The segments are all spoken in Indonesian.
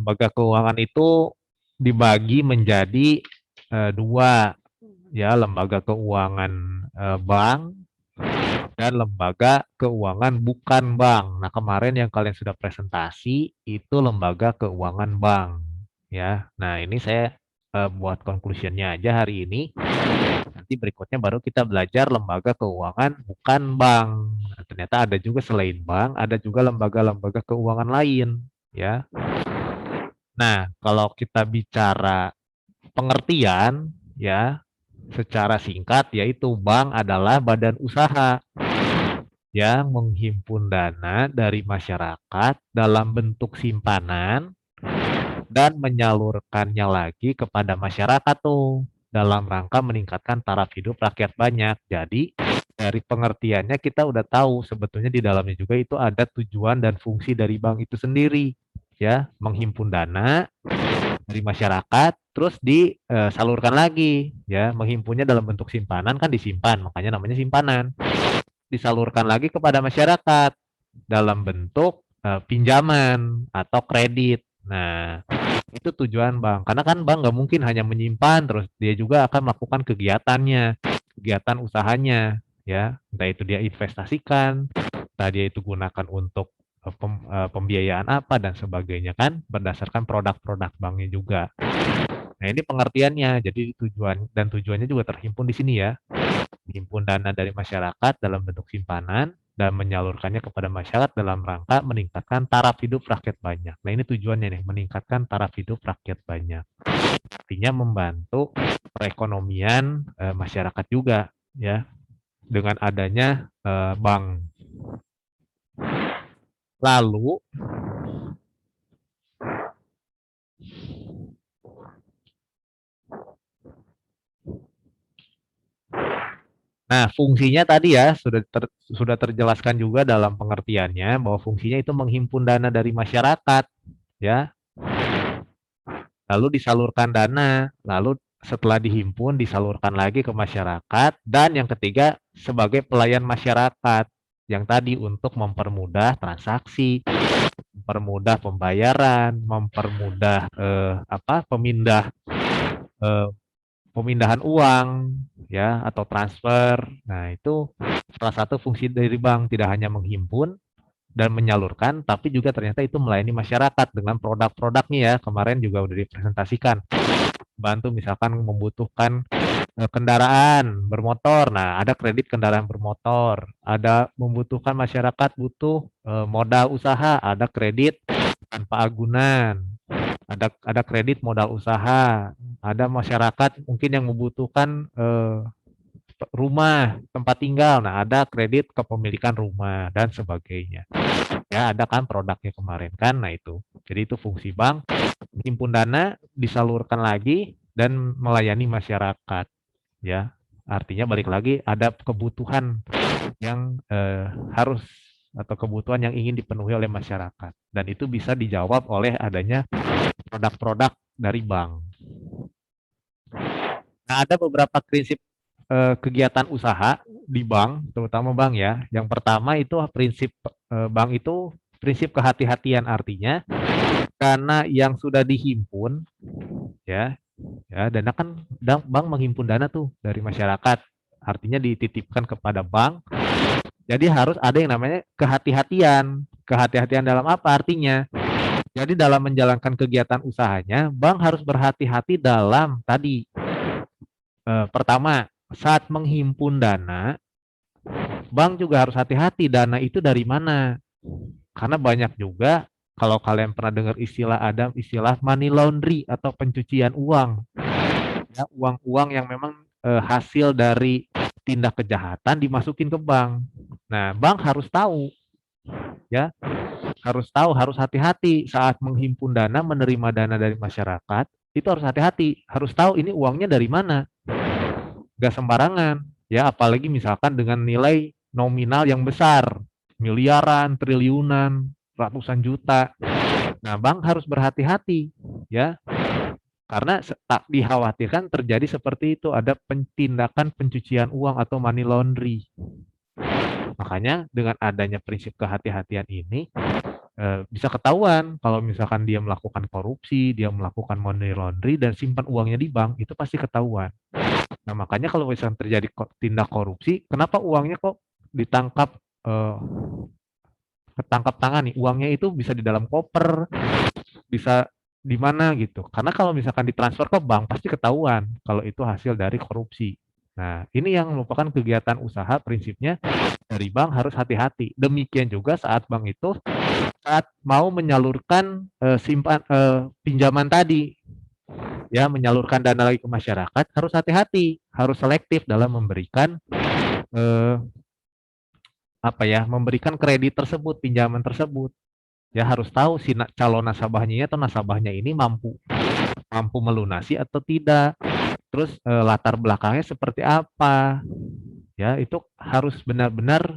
lembaga keuangan itu dibagi menjadi dua, ya, lembaga keuangan bank dan lembaga keuangan bukan bank. Nah, kemarin yang kalian sudah presentasi itu lembaga keuangan bank, ya. Nah, ini saya buat conclusion-nya aja hari ini. Nanti berikutnya baru kita belajar lembaga keuangan bukan bank. Nah, ternyata ada juga selain bank, ada juga lembaga-lembaga keuangan lain, ya. Nah, kalau kita bicara pengertian, ya, secara singkat yaitu bank adalah badan usaha yang menghimpun dana dari masyarakat dalam bentuk simpanan dan menyalurkannya lagi kepada masyarakat tuh dalam rangka meningkatkan taraf hidup rakyat banyak. Jadi dari pengertiannya kita udah tahu sebetulnya di dalamnya juga itu ada tujuan dan fungsi dari bank itu sendiri, ya, menghimpun dana dari masyarakat terus disalurkan lagi, ya, menghimpunnya dalam bentuk simpanan kan disimpan makanya namanya simpanan, disalurkan lagi kepada masyarakat dalam bentuk pinjaman atau kredit. Nah, itu tujuan bank. Karena kan bank nggak mungkin hanya menyimpan, terus dia juga akan melakukan kegiatannya, kegiatan usahanya, ya. Entah itu dia investasikan, entah dia itu gunakan untuk pembiayaan apa dan sebagainya kan, berdasarkan produk-produk banknya juga. Nah, ini pengertiannya. Jadi tujuannya juga terhimpun di sini ya. Menghimpun dana dari masyarakat dalam bentuk simpanan dan menyalurkannya kepada masyarakat dalam rangka meningkatkan taraf hidup rakyat banyak. Nah, ini tujuannya nih, meningkatkan taraf hidup rakyat banyak. Artinya membantu perekonomian masyarakat juga, ya, dengan adanya bank. Lalu nah, fungsinya tadi ya sudah terjelaskan juga dalam pengertiannya bahwa fungsinya itu menghimpun dana dari masyarakat, ya. Lalu disalurkan dana, lalu setelah dihimpun disalurkan lagi ke masyarakat, dan yang ketiga sebagai pelayan masyarakat yang tadi untuk mempermudah transaksi, mempermudah pembayaran, mempermudah pemindahan uang, ya, atau transfer. Nah, itu salah satu fungsi dari bank, tidak hanya menghimpun dan menyalurkan, tapi juga ternyata itu melayani masyarakat dengan produk-produknya ya. Kemarin juga udah dipresentasikan. Bantu misalkan membutuhkan kendaraan bermotor. Nah, ada kredit kendaraan bermotor. Ada membutuhkan masyarakat butuh modal usaha, ada kredit tanpa agunan. Ada kredit modal usaha. Ada masyarakat mungkin yang membutuhkan rumah, tempat tinggal. Nah, ada kredit kepemilikan rumah dan sebagainya. Ya, ada kan produknya kemarin kan. Nah, itu. Jadi itu fungsi bank, menghimpun dana, disalurkan lagi dan melayani masyarakat, ya. Artinya balik lagi ada kebutuhan yang harus atau kebutuhan yang ingin dipenuhi oleh masyarakat dan itu bisa dijawab oleh adanya produk-produk dari bank. Nah, ada beberapa prinsip kegiatan usaha di bank, terutama bank ya. Yang pertama itu prinsip bank itu prinsip kehati-hatian, artinya karena yang sudah dihimpun, ya, dana kan bank menghimpun dana tuh dari masyarakat, artinya dititipkan kepada bank. Jadi harus ada yang namanya kehati-hatian. Kehati-hatian dalam apa artinya? Jadi dalam menjalankan kegiatan usahanya, bank harus berhati-hati dalam tadi pertama, saat menghimpun dana, bank juga harus hati-hati dana itu dari mana. Karena banyak juga kalau kalian pernah dengar ada istilah money laundry atau pencucian uang. Ya, uang-uang yang memang hasil dari tindak kejahatan dimasukin ke bank. Nah, bank harus tahu, ya, harus hati-hati saat menghimpun dana, menerima dana dari masyarakat, itu harus hati-hati, harus tahu ini uangnya dari mana. Gak sembarangan, ya, apalagi misalkan dengan nilai nominal yang besar, miliaran, triliunan, ratusan juta. Nah, bank harus berhati-hati, ya, karena tak dikhawatirkan terjadi seperti itu, ada tindakan pencucian uang atau money laundry. Makanya dengan adanya prinsip kehati-hatian ini, bisa ketahuan kalau misalkan dia melakukan korupsi, dia melakukan money laundry dan simpan uangnya di bank, itu pasti ketahuan. Nah, makanya kalau misalkan terjadi tindak korupsi, kenapa uangnya kok ditangkap, ketangkap tangan nih, uangnya itu bisa di dalam koper, bisa di mana gitu. Karena kalau misalkan ditransfer ke bank, pasti ketahuan kalau itu hasil dari korupsi. Nah, ini yang merupakan kegiatan usaha, prinsipnya dari bank harus hati-hati. Demikian juga saat bank itu saat mau menyalurkan pinjaman tadi, ya menyalurkan dana lagi ke masyarakat harus hati-hati, harus selektif dalam memberikan eh, memberikan kredit tersebut, pinjaman tersebut. Ya harus tahu si calon nasabahnya atau nasabahnya ini mampu mampu melunasi atau tidak. Terus latar belakangnya seperti apa. Ya, itu harus benar-benar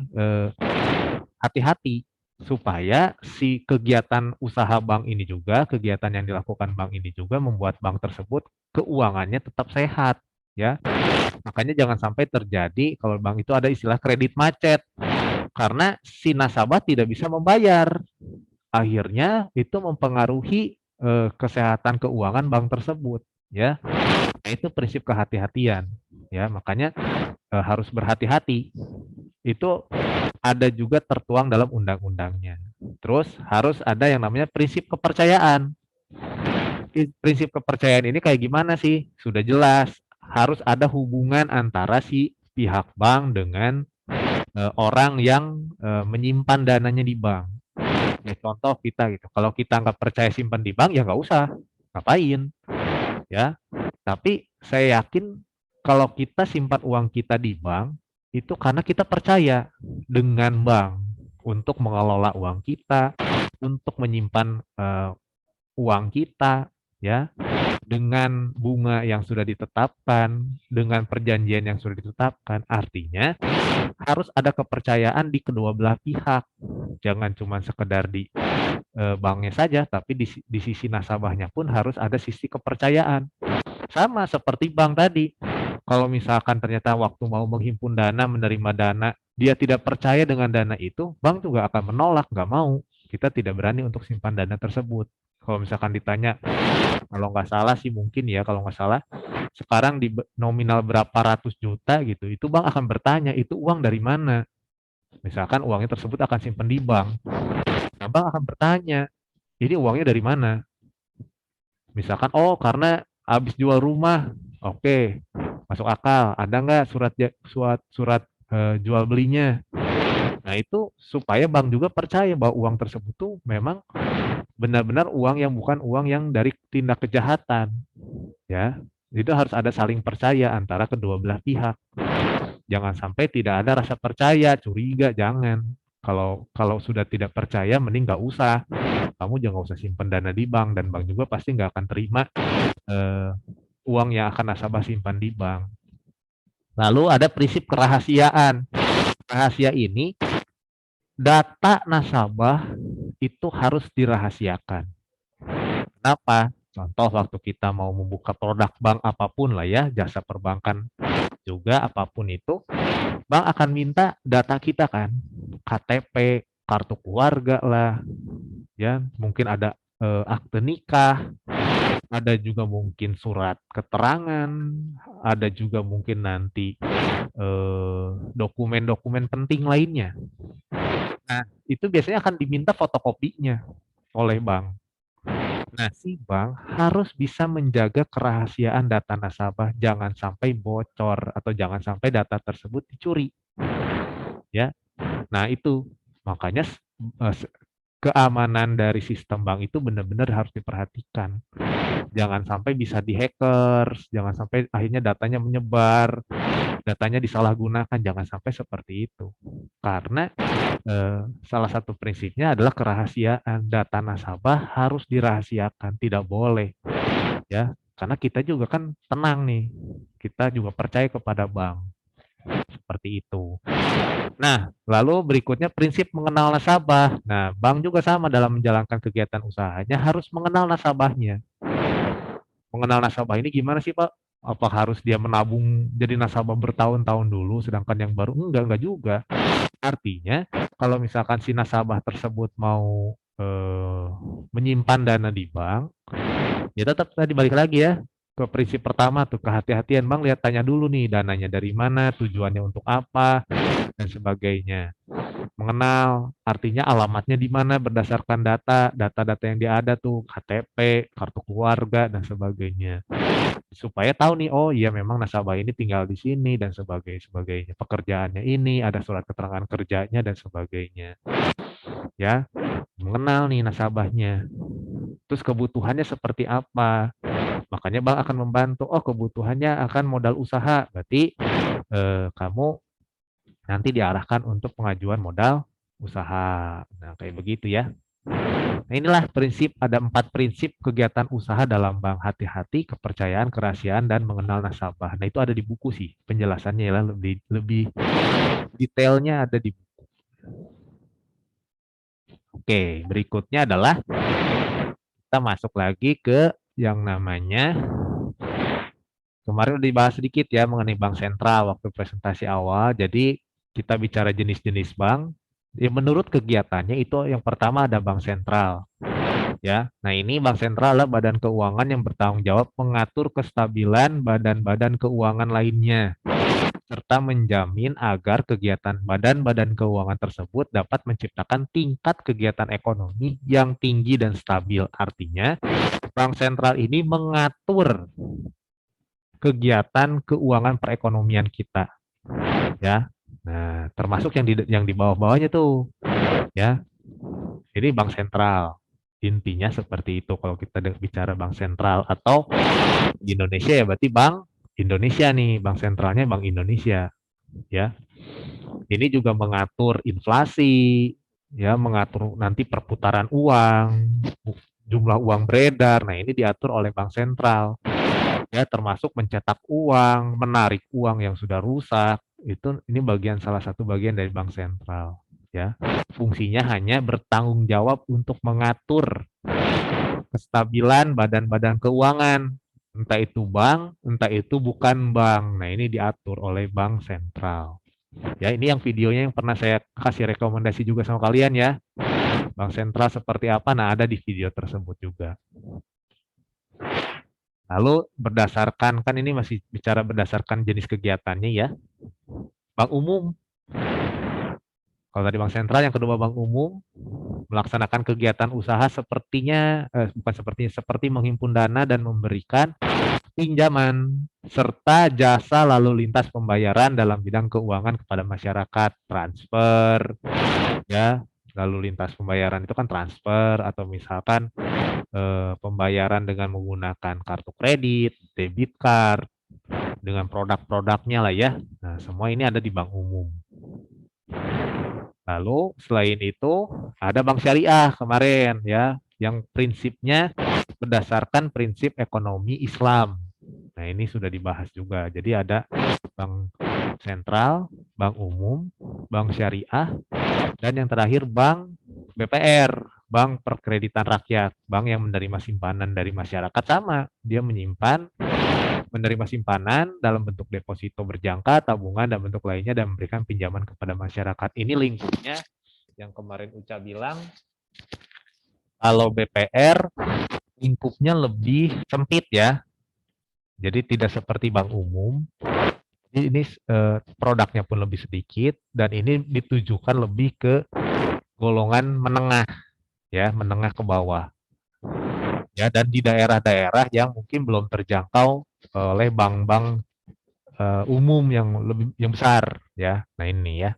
hati-hati supaya si kegiatan usaha bank ini juga, kegiatan yang dilakukan bank ini juga membuat bank tersebut keuangannya tetap sehat, ya. Makanya jangan sampai terjadi kalau bank itu ada istilah kredit macet karena si nasabah tidak bisa membayar. Akhirnya itu mempengaruhi kesehatan keuangan bank tersebut, ya. Nah, itu prinsip kehati-hatian, ya. Makanya harus berhati-hati. Itu ada juga tertuang dalam undang-undangnya. Terus harus ada yang namanya prinsip kepercayaan. Prinsip kepercayaan ini kayak gimana sih? Sudah jelas, harus ada hubungan antara si pihak bank dengan orang yang menyimpan dananya di bank. Ya, contoh kita gitu, kalau kita nggak percaya simpan di bank ya nggak usah, ngapain, ya. Tapi saya yakin kalau kita simpan uang kita di bank itu karena kita percaya dengan bank untuk mengelola uang kita, untuk menyimpan uang kita, ya, dengan bunga yang sudah ditetapkan, dengan perjanjian yang sudah ditetapkan. Artinya harus ada kepercayaan di kedua belah pihak. Jangan cuma sekedar di banknya saja, tapi di sisi nasabahnya pun harus ada sisi kepercayaan. Sama seperti bank tadi. Kalau misalkan ternyata waktu mau menghimpun dana, menerima dana, dia tidak percaya dengan dana itu, bank juga akan menolak, nggak mau. Kita tidak berani untuk simpan dana tersebut. Kalau misalkan ditanya, kalau nggak salah sih mungkin ya, kalau nggak salah, sekarang di nominal berapa ratus juta gitu, itu bank akan bertanya, itu uang dari mana? Misalkan uangnya tersebut akan simpan di bank. Nah, bank akan bertanya, ini uangnya dari mana? Misalkan, oh karena habis jual rumah, oke, masuk akal. Ada nggak surat jual belinya? Nah itu supaya bank juga percaya bahwa uang tersebut tuh memang benar-benar uang yang bukan uang yang dari tindak kejahatan, ya. Itu harus ada saling percaya antara kedua belah pihak. Jangan sampai tidak ada rasa percaya, curiga, jangan. Kalau sudah tidak percaya, mending nggak usah. Kamu jangan usah simpan dana di bank dan bank juga pasti nggak akan terima uang yang akan nasabah simpan di bank. Lalu ada prinsip kerahasiaan. Rahasia ini data nasabah itu harus dirahasiakan. Kenapa? Contoh waktu kita mau membuka produk bank apapun lah ya, jasa perbankan juga apapun itu, bank akan minta data kita kan, KTP, kartu keluarga lah, ya mungkin ada akte nikah, ada juga mungkin surat keterangan, ada juga mungkin nanti dokumen-dokumen penting lainnya. Nah, itu biasanya akan diminta fotokopinya oleh bank. Nah, si bank harus bisa menjaga kerahasiaan data nasabah, jangan sampai bocor atau jangan sampai data tersebut dicuri. Ya. Nah, itu makanya keamanan dari sistem bank itu benar-benar harus diperhatikan. Jangan sampai bisa di-hackers, jangan sampai akhirnya datanya menyebar, datanya disalahgunakan, jangan sampai seperti itu. Karena salah satu prinsipnya adalah kerahasiaan. Data nasabah harus dirahasiakan, tidak boleh. Ya, karena kita juga kan tenang nih. Kita juga percaya kepada bank. Seperti itu. Nah, lalu berikutnya prinsip mengenal nasabah. Nah, bank juga sama dalam menjalankan kegiatan usahanya harus mengenal nasabahnya. Mengenal nasabah ini gimana sih, Pak? Apa harus dia menabung jadi nasabah bertahun-tahun dulu, sedangkan yang baru enggak juga. Artinya, kalau misalkan si nasabah tersebut mau menyimpan dana di bank, ya tetap tadi balik lagi ya ke prinsip pertama tuh, kehati-hatian. Bang, lihat, tanya dulu nih dananya dari mana, tujuannya untuk apa, dan sebagainya. Mengenal, artinya alamatnya di mana berdasarkan data-data yang dia ada tuh, KTP, kartu keluarga, dan sebagainya. Supaya tahu nih, oh iya memang nasabah ini tinggal di sini, dan sebagainya. Pekerjaannya ini, ada surat keterangan kerjanya, dan sebagainya. Ya, mengenal nih nasabahnya. Terus kebutuhannya seperti apa? Makanya bank akan membantu. Oh, kebutuhannya akan modal usaha. Berarti kamu nanti diarahkan untuk pengajuan modal usaha. Nah, kayak begitu ya. Nah, inilah prinsip, ada 4 prinsip kegiatan usaha dalam bank. Hati-hati, kepercayaan, kerahasiaan, dan mengenal nasabah. Nah, itu ada di buku sih. Penjelasannya ya, lebih detailnya ada di buku. Oke, berikutnya adalah kita masuk lagi ke yang namanya, kemarin udah dibahas sedikit ya mengenai bank sentral waktu presentasi awal. Jadi kita bicara jenis-jenis bank. Ya, menurut kegiatannya itu yang pertama ada bank sentral. Ya, nah ini bank sentral adalah badan keuangan yang bertanggung jawab mengatur kestabilan badan-badan keuangan lainnya, serta menjamin agar kegiatan badan-badan keuangan tersebut dapat menciptakan tingkat kegiatan ekonomi yang tinggi dan stabil. Artinya, bank sentral ini mengatur kegiatan keuangan perekonomian kita, ya. Nah, termasuk yang di bawah-bawahnya tuh, ya. Ini bank sentral. Intinya seperti itu kalau kita bicara bank sentral, atau di Indonesia ya berarti Bank Indonesia nih, bank sentralnya Bank Indonesia, ya. Ini juga mengatur inflasi, ya, mengatur nanti perputaran uang, jumlah uang beredar. Nah, ini diatur oleh bank sentral. Ya, termasuk mencetak uang, menarik uang yang sudah rusak. Ini salah satu bagian dari bank sentral, ya. Fungsinya hanya bertanggung jawab untuk mengatur kestabilan badan-badan keuangan, entah itu bank, entah itu bukan bank. Nah, ini diatur oleh bank sentral. Ya, ini yang videonya yang pernah saya kasih rekomendasi juga sama kalian ya. Bank sentral seperti apa? Nah, ada di video tersebut juga. Lalu berdasarkan, kan ini masih bicara berdasarkan jenis kegiatannya ya. Bank umum. Kalau tadi bank sentral, yang kedua bank umum, melaksanakan kegiatan usaha seperti menghimpun dana dan memberikan pinjaman serta jasa lalu lintas pembayaran dalam bidang keuangan kepada masyarakat, transfer, ya, lalu lintas pembayaran itu kan transfer, atau misalkan pembayaran dengan menggunakan kartu kredit, debit card, dengan produk-produknya lah ya. Nah, semua ini ada di bank umum. Lalu selain itu ada bank syariah kemarin ya, yang prinsipnya berdasarkan prinsip ekonomi Islam. Nah, ini sudah dibahas juga. Jadi ada bank sentral, bank umum, bank syariah, dan yang terakhir bank BPR, bank perkreditan rakyat, bank yang menerima simpanan dari masyarakat. Sama, dia menerima simpanan dalam bentuk deposito berjangka, tabungan, dan bentuk lainnya, dan memberikan pinjaman kepada masyarakat. Ini lingkupnya yang kemarin Uca bilang, kalau BPR lingkupnya lebih sempit ya. Jadi tidak seperti bank umum. Ini produknya pun lebih sedikit, dan ini ditujukan lebih ke golongan menengah ya, menengah ke bawah. Ya, dan di daerah-daerah yang mungkin belum terjangkau oleh bank-bank umum yang besar ya. Nah, ini ya.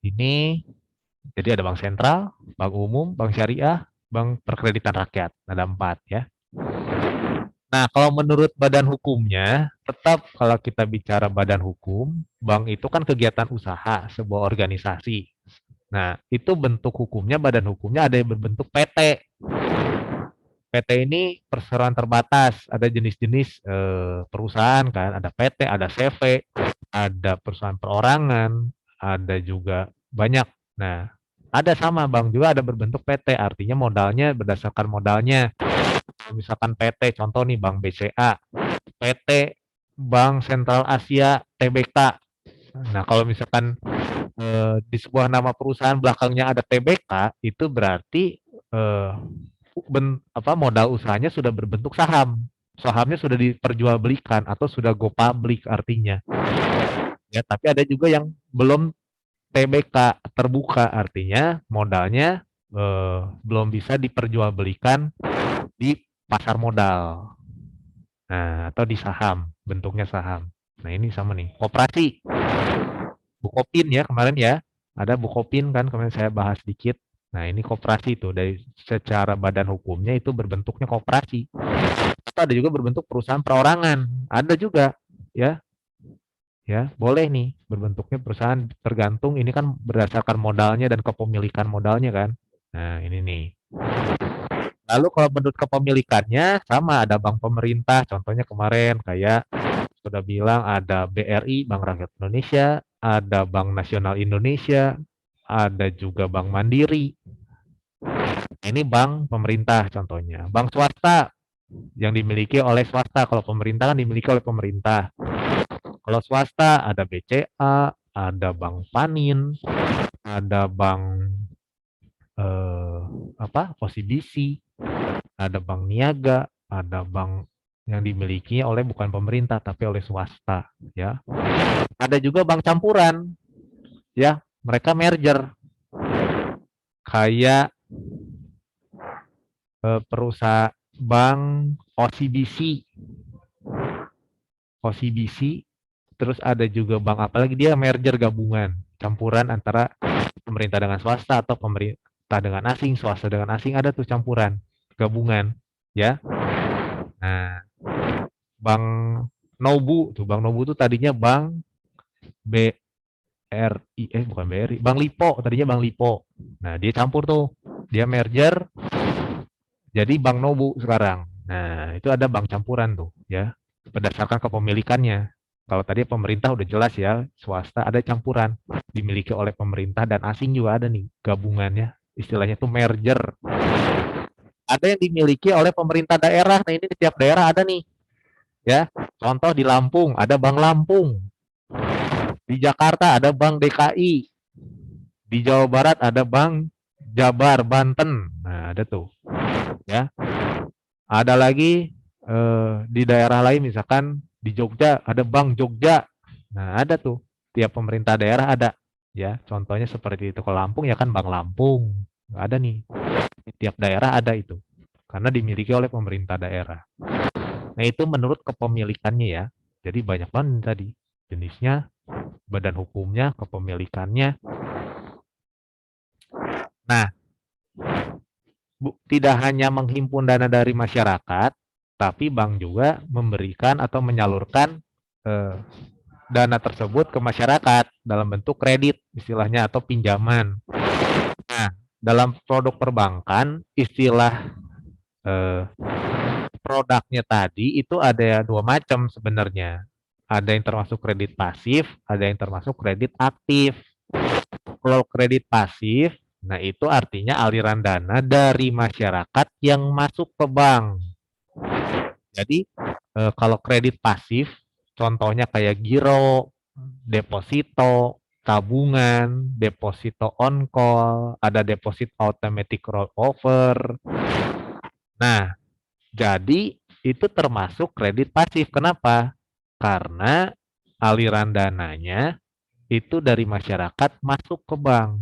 Ini jadi ada bank sentral, bank umum, bank syariah, bank perkreditan rakyat. Ada 4 ya. Nah, kalau menurut badan hukumnya, tetap kalau kita bicara badan hukum, bank itu kan kegiatan usaha, sebuah organisasi. Nah, itu bentuk hukumnya, badan hukumnya ada yang berbentuk PT. PT ini perseroan terbatas, ada jenis-jenis perusahaan kan, ada PT, ada CV, ada perusahaan perorangan, ada juga banyak. Nah, ada sama bank juga ada berbentuk PT, artinya modalnya berdasarkan modalnya. Misalkan PT, contoh nih Bank BCA, PT Bank Sentral Asia, TBK. Nah, kalau misalkan di sebuah nama perusahaan belakangnya ada TBK, itu berarti modal usahanya sudah berbentuk saham. Sahamnya sudah diperjualbelikan atau sudah go public artinya. Ya, tapi ada juga yang belum TBK terbuka, artinya modalnya belum bisa diperjualbelikan di pasar modal. Nah, atau di saham, bentuknya saham. Nah, ini sama nih, koperasi. Bukopin ya kemarin ya. Ada Bukopin kan kemarin saya bahas sedikit. Nah, ini koperasi tuh dari secara badan hukumnya itu berbentuknya koperasi. Atau ada juga berbentuk perusahaan perorangan. Ada juga ya. Ya, boleh nih berbentuknya perusahaan tergantung ini kan berdasarkan modalnya dan kepemilikan modalnya kan. Nah, ini nih. Lalu kalau menurut kepemilikannya sama ada bank pemerintah, contohnya kemarin kayak sudah bilang ada BRI, Bank Rakyat Indonesia, ada Bank Nasional Indonesia, ada juga Bank Mandiri. Ini bank pemerintah contohnya. Bank swasta yang dimiliki oleh swasta. Kalau pemerintah kan dimiliki oleh pemerintah. Kalau swasta ada BCA, ada Bank Panin, ada Bank OCBC, ada Bank Niaga, ada bank yang dimiliki oleh bukan pemerintah tapi oleh swasta ya. Ada juga bank campuran ya, mereka merger kayak perusahaan bank OCBC, terus ada juga bank apalagi dia merger gabungan, campuran antara pemerintah dengan swasta atau pemerintah dengan asing, swasta dengan asing, ada tuh campuran, gabungan ya. Nah, Bank Nobu tuh, Bank Nobu tuh tadinya Bank BRI, bukan BRI, Bank Lipo, tadinya Bank Lipo. Nah, dia campur tuh, dia merger jadi Bank Nobu sekarang. Nah, itu ada bank campuran tuh ya, berdasarkan kepemilikannya. Kalau tadi pemerintah udah jelas ya, swasta ada campuran, dimiliki oleh pemerintah dan asing juga ada nih, gabungannya. Istilahnya tuh merger. Ada yang dimiliki oleh pemerintah daerah. Nah, ini di tiap daerah ada nih. Ya, contoh di Lampung ada Bank Lampung. Di Jakarta ada Bank DKI. Di Jawa Barat ada Bank Jabar Banten. Nah, ada tuh. Ya. Ada lagi di daerah lain misalkan di Jogja ada Bank Jogja. Nah, ada tuh. Tiap pemerintah daerah ada. Ya, contohnya seperti itu. Kalau Lampung ya kan Bank Lampung. Ada nih. Di tiap daerah ada itu. Karena dimiliki oleh pemerintah daerah. Nah, itu menurut kepemilikannya ya. Jadi banyak banget tadi. Jenisnya, badan hukumnya, kepemilikannya. Nah, tidak hanya menghimpun dana dari masyarakat, tapi bank juga memberikan atau menyalurkan dana tersebut ke masyarakat dalam bentuk kredit istilahnya atau pinjaman. Nah, dalam produk perbankan istilah produknya tadi itu ada dua macam sebenarnya. Ada yang termasuk kredit pasif, ada yang termasuk kredit aktif. Kalau kredit pasif, nah itu artinya aliran dana dari masyarakat yang masuk ke bank. Jadi kalau kredit pasif, contohnya kayak giro, deposito, tabungan, deposito on call, ada deposit automatic rollover. Nah, jadi itu termasuk kredit pasif. Kenapa? Karena aliran dananya itu dari masyarakat masuk ke bank.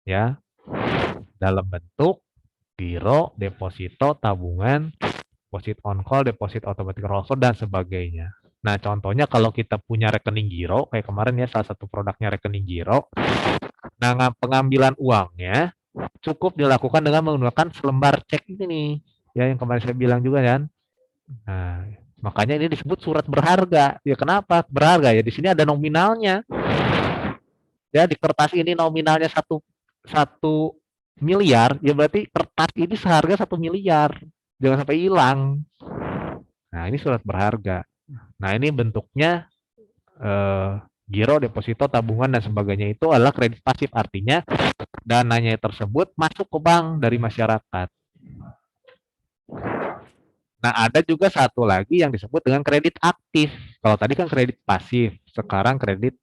Ya, dalam bentuk giro, deposito, tabungan, deposit on call, deposit automatic rollover, dan sebagainya. Nah, contohnya kalau kita punya rekening giro, kayak kemarin ya salah satu produknya rekening giro, nah pengambilan uangnya cukup dilakukan dengan menggunakan selembar cek ini nih, ya yang kemarin saya bilang juga kan. Nah, makanya ini disebut surat berharga. Ya kenapa berharga? Ya di sini ada nominalnya. Ya di kertas ini nominalnya satu miliar, ya berarti kertas ini seharga 1 miliar. Jangan sampai hilang. Nah, ini surat berharga. Nah, ini bentuknya giro, deposito, tabungan, dan sebagainya itu adalah kredit pasif. Artinya dananya tersebut masuk ke bank dari masyarakat. Nah, ada juga satu lagi yang disebut dengan kredit aktif. Kalau tadi kan kredit pasif, sekarang kredit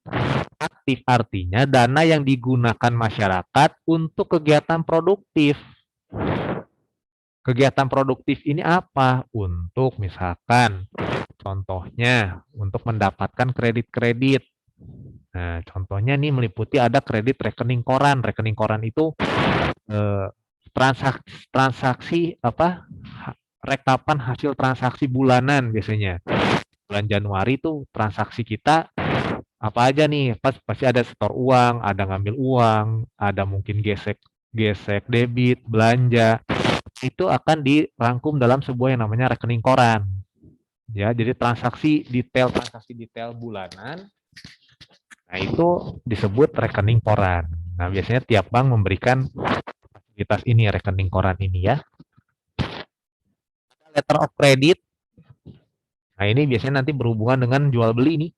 aktif artinya dana yang digunakan masyarakat untuk kegiatan produktif. Kegiatan produktif ini apa? Untuk misalkan contohnya untuk mendapatkan kredit-kredit. Nah, contohnya nih meliputi ada kredit rekening koran. Rekening koran itu transaksi apa? Rekapan hasil transaksi bulanan biasanya. Bulan Januari tuh transaksi kita apa aja nih? Pasti ada setor uang, ada ngambil uang, ada mungkin gesek debit, belanja. Itu akan dirangkum dalam sebuah yang namanya rekening koran. Ya, jadi transaksi detail bulanan. Nah, itu disebut rekening koran. Nah, biasanya tiap bank memberikan fasilitas ini, rekening koran ini ya. Letter of credit. Nah, ini biasanya nanti berhubungan dengan jual beli nih.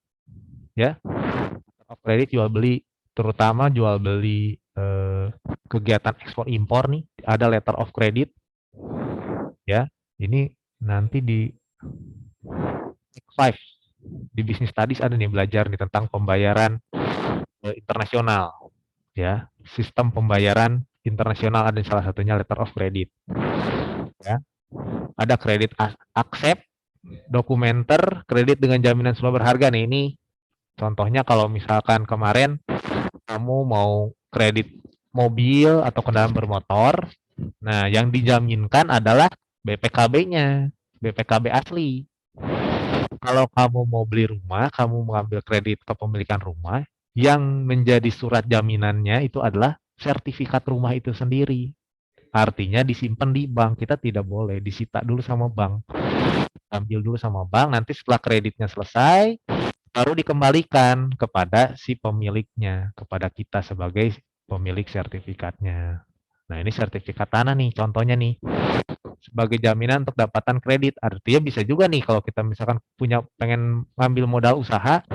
Ya. Letter of credit jual beli, terutama jual beli kegiatan ekspor impor nih, ada letter of credit. Ya. Ini nanti di 5 di business studies ada nih belajar nih tentang pembayaran internasional. Ya, sistem pembayaran internasional ada salah satunya letter of credit. Ya. Ada kredit accept, dokumenter, kredit dengan jaminan sumber berharga nih. Ini contohnya kalau misalkan kemarin kamu mau kredit mobil atau kendaraan bermotor, nah yang dijaminkan adalah BPKB-nya, BPKB asli. Kalau kamu mau beli rumah, kamu mengambil kredit kepemilikan rumah, yang menjadi surat jaminannya itu adalah sertifikat rumah itu sendiri. Artinya disimpan di bank, kita tidak boleh disita dulu sama bank. Ambil dulu sama bank, nanti setelah kreditnya selesai, baru dikembalikan kepada si pemiliknya, kepada kita sebagai pemilik sertifikatnya. Nah, ini sertifikat tanah nih, contohnya nih. Sebagai jaminan untuk dapatan kredit. Artinya bisa juga nih kalau kita misalkan pengen ngambil modal usaha,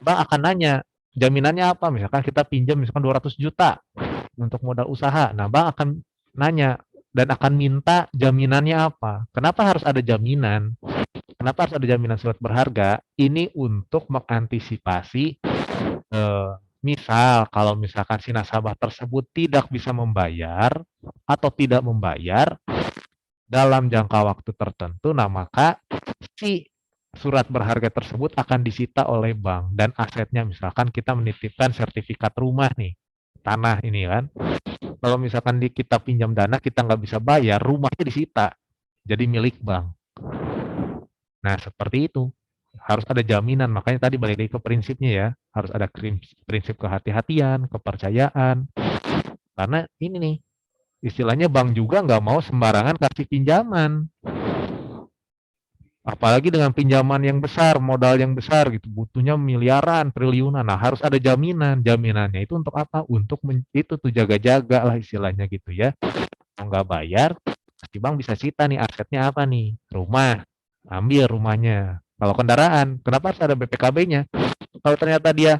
bank akan nanya, jaminannya apa? Misalkan kita pinjam misalkan 200 juta untuk modal usaha. Nah, bank akan nanya dan akan minta jaminannya apa. Kenapa harus ada jaminan? Kenapa harus ada jaminan surat berharga? Ini untuk mengantisipasi misal kalau misalkan si nasabah tersebut tidak bisa membayar atau tidak membayar dalam jangka waktu tertentu, nah maka si surat berharga tersebut akan disita oleh bank dan asetnya misalkan kita menitipkan sertifikat rumah nih, tanah ini kan. Kalau misalkan kita pinjam dana kita nggak bisa bayar, rumahnya disita jadi milik bank. Nah, seperti itu. Harus ada jaminan, makanya tadi balik lagi ke prinsipnya ya. Harus ada prinsip kehati-hatian, kepercayaan. Karena ini nih, istilahnya bank juga nggak mau sembarangan kasih pinjaman. Apalagi dengan pinjaman yang besar, modal yang besar gitu, butuhnya miliaran, triliunan. Nah, harus ada jaminan. Jaminannya itu untuk apa? Untuk itu tuh jaga-jaga lah istilahnya gitu ya. Kalau nggak bayar, pasti bank bisa sita nih asetnya apa nih? Rumah, ambil rumahnya. Kalau kendaraan, kenapa harus ada BPKB-nya? Kalau ternyata dia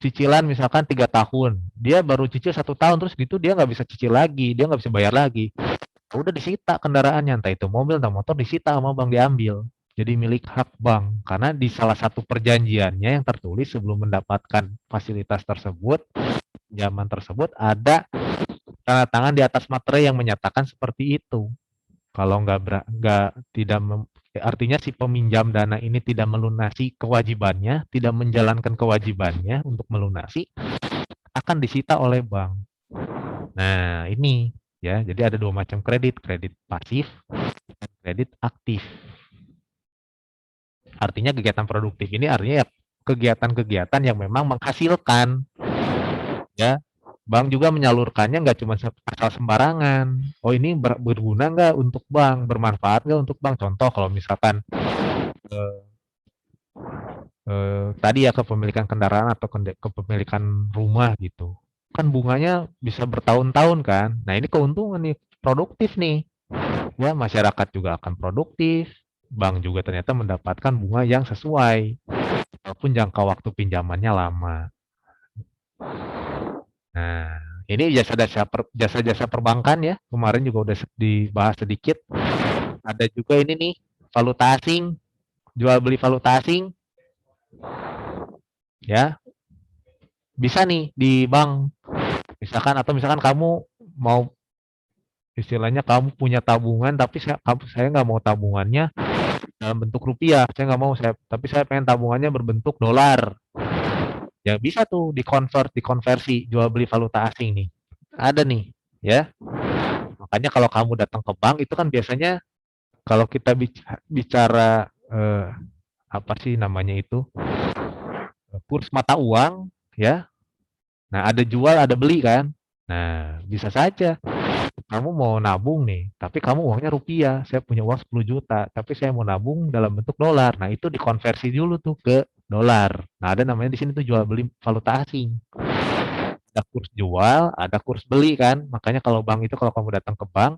cicilan misalkan 3 tahun, dia baru cicil 1 tahun terus gitu dia nggak bisa cicil lagi, dia nggak bisa bayar lagi. Udah disita kendaraannya, entah itu mobil atau motor disita sama bank diambil. Jadi milik hak bank karena di salah satu perjanjiannya yang tertulis sebelum mendapatkan fasilitas tersebut, pinjaman tersebut ada tanda tangan di atas materai yang menyatakan seperti itu. Kalau tidak artinya si peminjam dana ini tidak melunasi kewajibannya, tidak menjalankan kewajibannya untuk melunasi, akan disita oleh bank. Nah, ini ya, jadi ada 2 macam kredit, kredit pasif dan kredit aktif. Artinya kegiatan produktif ini artinya ya kegiatan-kegiatan yang memang menghasilkan. Ya, bank juga menyalurkannya nggak cuma asal sembarangan. Oh, ini berguna nggak untuk bank, bermanfaat nggak untuk bank? Contoh kalau misalkan tadi ya kepemilikan kendaraan atau kepemilikan rumah gitu, kan bunganya bisa bertahun-tahun kan. Nah, ini keuntungan nih, produktif nih. Ya, masyarakat juga akan produktif, bank juga ternyata mendapatkan bunga yang sesuai, walaupun jangka waktu pinjamannya lama. Nah, Ini jasa-jasa perbankan ya. Kemarin juga udah dibahas sedikit. Ada juga ini nih, valuta asing, jual beli valuta asing, ya bisa nih di bank. Misalkan atau misalkan kamu mau istilahnya kamu punya tabungan tapi saya nggak mau tabungannya dalam bentuk rupiah, saya nggak mau tapi saya pengen tabungannya berbentuk dolar. Ya bisa tuh dikonversi jual beli valuta asing nih. Ada nih, ya. Makanya kalau kamu datang ke bank itu kan biasanya kalau kita bicara apa sih namanya itu kurs mata uang, ya. Nah ada jual ada beli kan. Nah bisa saja kamu mau nabung nih, tapi kamu uangnya rupiah. Saya punya uang 10 juta, tapi saya mau nabung dalam bentuk dolar. Nah itu dikonversi dulu tuh ke dolar. Nah ada namanya di sini tuh jual beli valuta asing. Ada kurs jual, ada kurs beli kan. Makanya kalau bank itu kalau kamu datang ke bank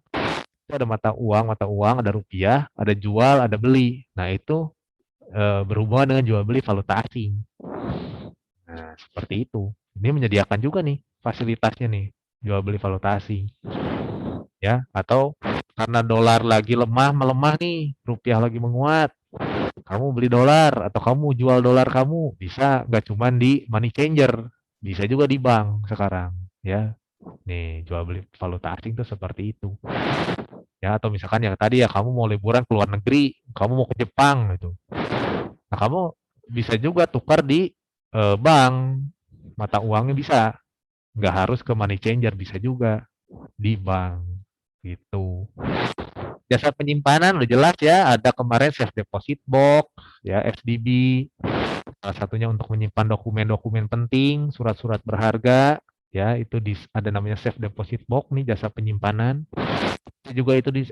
itu ada mata uang, ada rupiah, ada jual, ada beli. Nah, itu berhubungan dengan jual beli valuta asing. Nah, seperti itu. Ini menyediakan juga nih fasilitasnya nih, jual beli valuta asing. Ya, atau karena dolar lagi melemah nih, rupiah lagi menguat. Kamu beli dolar atau kamu jual dolar kamu bisa nggak cuma di money changer, bisa juga di bank sekarang, ya. Nih, jual beli valuta asing tuh seperti itu. Ya, atau misalkan yang tadi ya kamu mau liburan ke luar negeri, kamu mau ke Jepang gitu. Nah, kamu bisa juga tukar di bank, mata uangnya bisa. Nggak harus ke money changer, bisa juga di bank gitu. Jasa penyimpanan udah jelas ya, ada kemarin safe deposit box, ya SDB, salah satunya untuk menyimpan dokumen-dokumen penting, surat-surat berharga, ya itu ada namanya safe deposit box nih jasa penyimpanan. Juga itu di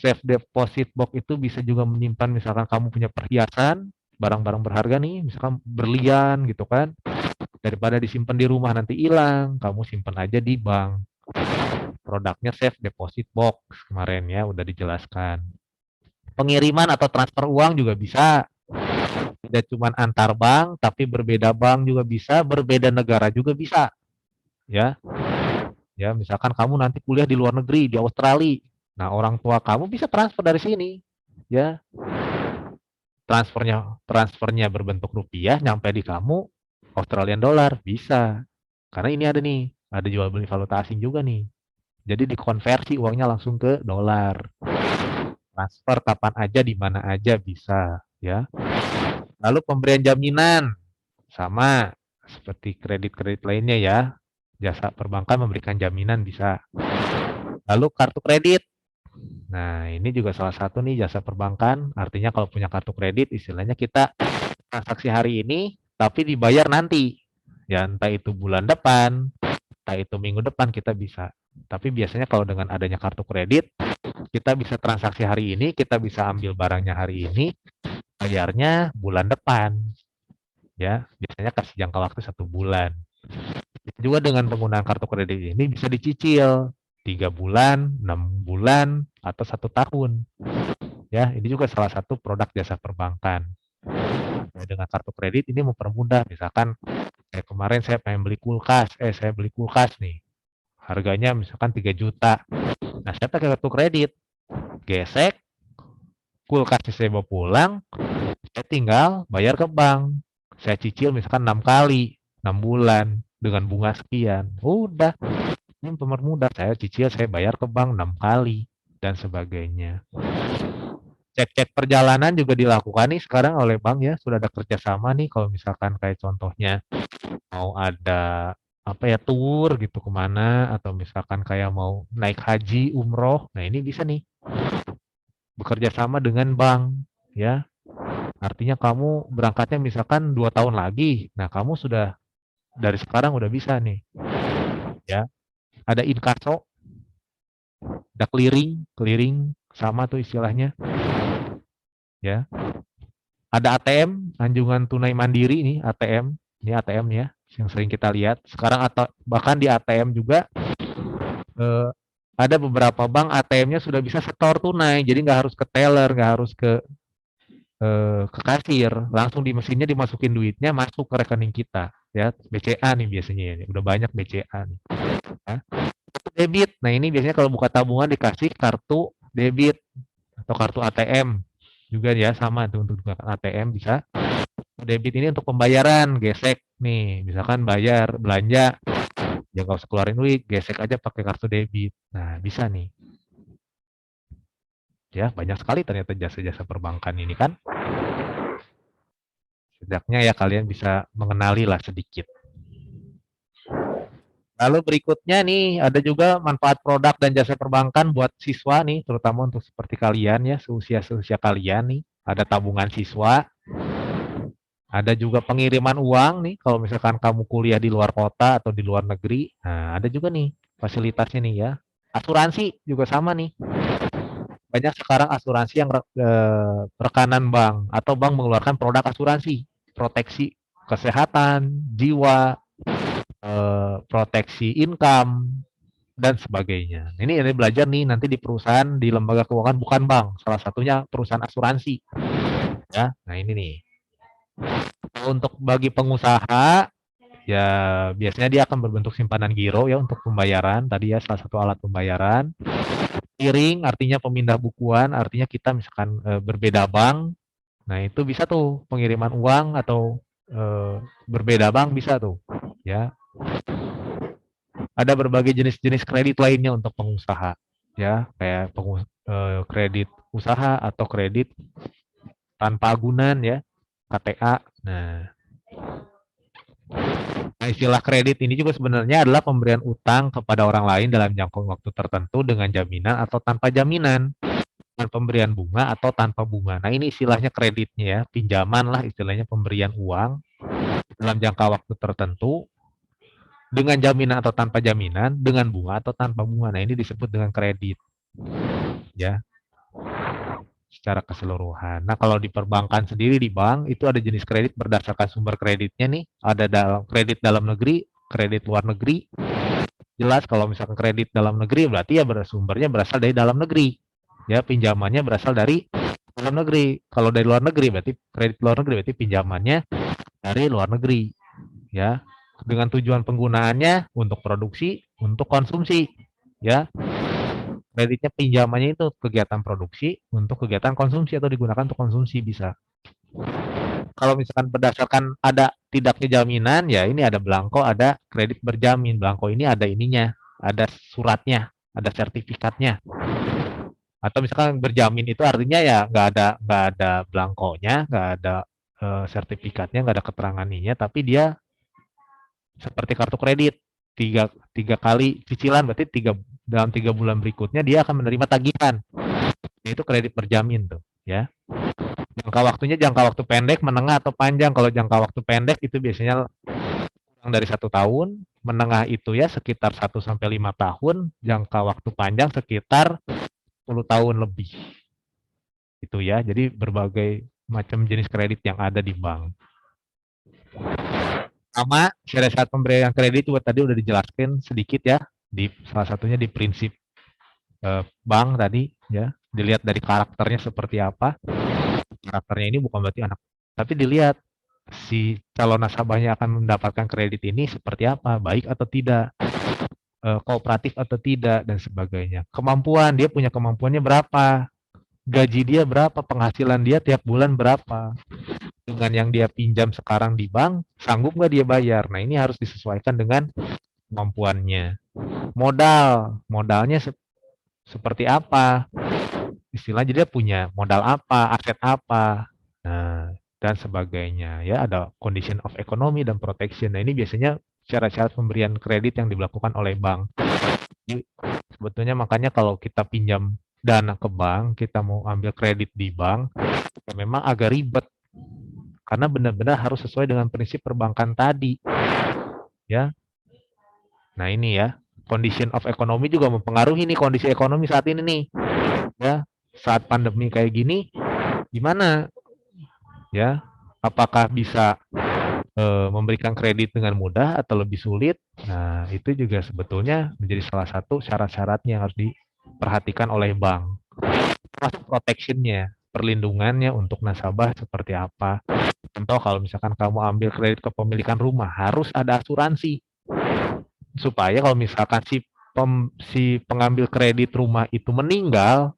safe deposit box itu bisa juga menyimpan misalkan kamu punya perhiasan, barang-barang berharga nih, misalkan berlian gitu kan. Daripada disimpan di rumah nanti hilang, kamu simpan aja di bank. Produknya safe deposit box kemarin ya udah dijelaskan. Pengiriman atau transfer uang juga bisa. Tidak cuma antar bank, tapi berbeda bank juga bisa, berbeda negara juga bisa. Ya, ya misalkan kamu nanti kuliah di luar negeri, di Australia. Nah, orang tua kamu bisa transfer dari sini. Ya, transfernya berbentuk rupiah nyampe di kamu Australian dollar bisa. Karena ini ada jual beli valuta asing juga nih. Jadi dikonversi uangnya langsung ke dolar. Transfer kapan aja di mana aja bisa, ya. Lalu pemberian jaminan sama seperti kredit-kredit lainnya ya. Jasa perbankan memberikan jaminan bisa. Lalu kartu kredit. Nah, ini juga salah satu nih jasa perbankan. Artinya kalau punya kartu kredit, istilahnya kita transaksi hari ini, tapi dibayar nanti. Ya, entah itu bulan depan, entah itu minggu depan kita bisa. Tapi biasanya kalau dengan adanya kartu kredit, kita bisa transaksi hari ini, kita bisa ambil barangnya hari ini, bayarnya bulan depan. Ya, biasanya kasih jangka waktu 1 bulan. Juga dengan penggunaan kartu kredit ini bisa dicicil 3 bulan, 6 bulan, atau 1 tahun. Ya, ini juga salah satu produk jasa perbankan. Dengan kartu kredit ini mempermudah. Misalkan kemarin saya pengen beli kulkas, saya beli kulkas nih. Harganya misalkan 3 juta. Nah, saya pakai kartu kredit. Gesek, kulkasnya saya bawa pulang, saya tinggal bayar ke bank. Saya cicil misalkan 6 kali, 6 bulan dengan bunga sekian. Udah, ini mempermudah. Saya cicil, saya bayar ke bank 6 kali dan sebagainya. Cek-cek perjalanan juga dilakukan nih sekarang oleh bank ya, sudah ada kerjasama nih kalau misalkan kayak contohnya mau ada apa ya tour gitu kemana atau misalkan kayak mau naik haji umroh, nah ini bisa nih bekerja sama dengan bank ya. Artinya kamu berangkatnya misalkan 2 tahun lagi, nah kamu sudah dari sekarang udah bisa nih ya. Ada inkaso, ada clearing sama tuh istilahnya ya. Ada ATM, anjungan tunai mandiri nih ATM, ini ATM ya yang sering kita lihat sekarang, atau bahkan di ATM juga ada beberapa bank ATM-nya sudah bisa setor tunai, jadi nggak harus ke teller, nggak harus ke kasir, langsung di mesinnya dimasukin duitnya masuk ke rekening kita ya. BCA nih biasanya ya, udah banyak BCA nih. Ya. Kartu debit. Nah, ini biasanya kalau buka tabungan dikasih kartu debit atau kartu ATM juga ya, sama tuh untuk gunakan ATM bisa. Debit ini untuk pembayaran, gesek nih, misalkan bayar belanja, ya nggak usah keluarin duit, gesek aja pakai kartu debit. Nah, bisa nih. Ya, banyak sekali ternyata jasa-jasa perbankan ini kan. Setidaknya ya kalian bisa mengenali lah sedikit. Lalu berikutnya nih, ada juga manfaat produk dan jasa perbankan buat siswa nih, terutama untuk seperti kalian ya, seusia-seusia kalian nih. Ada tabungan siswa, ada juga pengiriman uang nih, kalau misalkan kamu kuliah di luar kota atau di luar negeri. Nah, ada juga nih fasilitasnya nih ya. Asuransi juga sama nih. Banyak sekarang asuransi yang rekanan bank atau bank mengeluarkan produk asuransi, proteksi kesehatan, jiwa, proteksi income, dan sebagainya. Ini belajar nih nanti di perusahaan, di lembaga keuangan bukan bank, salah satunya perusahaan asuransi. Ya, nah ini nih. Untuk bagi pengusaha, ya biasanya dia akan berbentuk simpanan giro ya untuk pembayaran. Tadi ya salah satu alat pembayaran. Clearing artinya pemindah bukuan, artinya kita misalkan berbeda bank. Nah, itu bisa tuh pengiriman uang atau berbeda bank bisa tuh. Ya, ada berbagai jenis-jenis kredit lainnya untuk pengusaha. Ya, kayak kredit usaha atau kredit tanpa agunan ya, KTA. Nah, istilah kredit ini juga sebenarnya adalah pemberian utang kepada orang lain dalam jangka waktu tertentu dengan jaminan atau tanpa jaminan, dengan pemberian bunga atau tanpa bunga. Nah, ini istilahnya kreditnya ya, pinjaman lah istilahnya, pemberian uang dalam jangka waktu tertentu dengan jaminan atau tanpa jaminan, dengan bunga atau tanpa bunga. Nah, ini disebut dengan kredit. Ya, secara keseluruhan. Nah, kalau di perbankan sendiri di bank itu ada jenis kredit berdasarkan sumber kreditnya nih. Ada kredit dalam negeri, kredit luar negeri. Jelas kalau misalkan kredit dalam negeri berarti ya sumbernya berasal dari dalam negeri. Ya, pinjamannya berasal dari dalam negeri. Kalau dari luar negeri berarti kredit luar negeri berarti pinjamannya dari luar negeri. Ya, dengan tujuan penggunaannya untuk produksi, untuk konsumsi. Ya, kreditnya pinjamannya itu kegiatan produksi untuk kegiatan konsumsi atau digunakan untuk konsumsi bisa. Kalau misalkan berdasarkan ada tidaknya jaminan, ya ini ada belangko, ada kredit berjamin. Belangko ini ada ininya, ada suratnya, ada sertifikatnya. Atau misalkan berjamin itu artinya ya nggak ada belangkonya, nggak ada sertifikatnya, nggak ada keterangan ininya, tapi dia seperti kartu kredit. Tiga kali cicilan berarti dalam 3 bulan berikutnya dia akan menerima tagihan. Itu kredit berjamin tuh ya. Jangka waktu pendek, menengah atau panjang. Kalau jangka waktu pendek itu biasanya kurang dari 1 tahun, menengah itu ya sekitar 1 sampai 5 tahun, jangka waktu panjang sekitar 10 tahun lebih. Itu ya. Jadi berbagai macam jenis kredit yang ada di bank. Sama syarat pemberian kredit juga tadi udah dijelaskan sedikit ya, di salah satunya di prinsip bank tadi ya, dilihat dari karakternya seperti apa. Karakternya ini bukan berarti anak, tapi dilihat si calon nasabahnya akan mendapatkan kredit ini seperti apa, baik atau tidak, kooperatif atau tidak, dan sebagainya. Kemampuan, dia punya kemampuannya berapa, gaji dia berapa, penghasilan dia tiap bulan berapa, dengan yang dia pinjam sekarang di bank, sanggup nggak dia bayar. Nah, ini harus disesuaikan dengan kemampuannya. Modalnya seperti apa, istilahnya dia punya modal apa, aset apa, nah, dan sebagainya ya. Ada condition of economy dan protection. Nah, ini biasanya syarat-syarat pemberian kredit yang dilakukan oleh bank. Jadi, sebetulnya makanya kalau kita pinjam dana ke bank, kita mau ambil kredit di bank, ya memang agak ribet karena benar-benar harus sesuai dengan prinsip perbankan tadi ya. Nah, ini ya, condition of economy juga mempengaruhi nih kondisi ekonomi saat ini nih ya. Saat pandemi kayak gini gimana ya, apakah bisa memberikan kredit dengan mudah atau lebih sulit. Nah, itu juga sebetulnya menjadi salah satu syarat-syaratnya yang harus diperhatikan oleh bank. Termasuk protectionnya, perlindungannya untuk nasabah seperti apa. Contoh kalau misalkan kamu ambil kredit kepemilikan rumah, harus ada asuransi. supaya kalau misalkan si pengambil kredit rumah itu meninggal,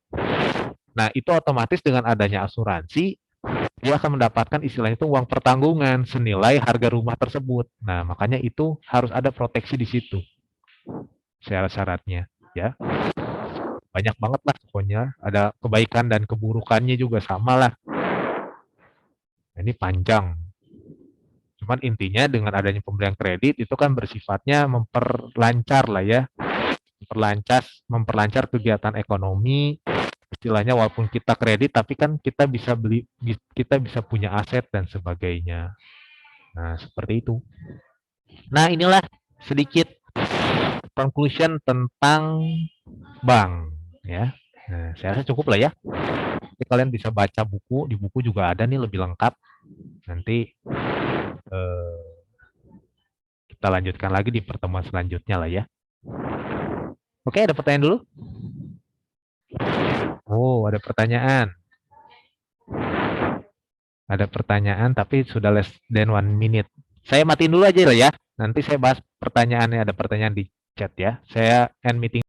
nah itu otomatis dengan adanya asuransi dia akan mendapatkan istilahnya itu uang pertanggungan senilai harga rumah tersebut. Nah, makanya itu harus ada proteksi di situ syarat-syaratnya, ya. Banyak banget lah pokoknya, ada kebaikan dan keburukannya juga sama lah. Ini panjang. Cuman intinya dengan adanya pemberian kredit itu kan bersifatnya memperlancar lah ya, memperlancar kegiatan ekonomi. Istilahnya walaupun kita kredit tapi kan kita bisa kita bisa punya aset dan sebagainya. Nah, seperti itu. Nah, inilah sedikit conclusion tentang bank ya. Nah, saya rasa cukup lah ya. Nanti kalian bisa baca buku, di buku juga ada nih lebih lengkap. Nanti eh, kita lanjutkan lagi di pertemuan selanjutnya lah ya. Oke, ada pertanyaan dulu? Oh, ada pertanyaan. Ada pertanyaan tapi sudah less than 1 minute. Saya matiin dulu aja lah ya. Nanti saya bahas pertanyaannya. Ada pertanyaan di chat ya. Saya end meeting.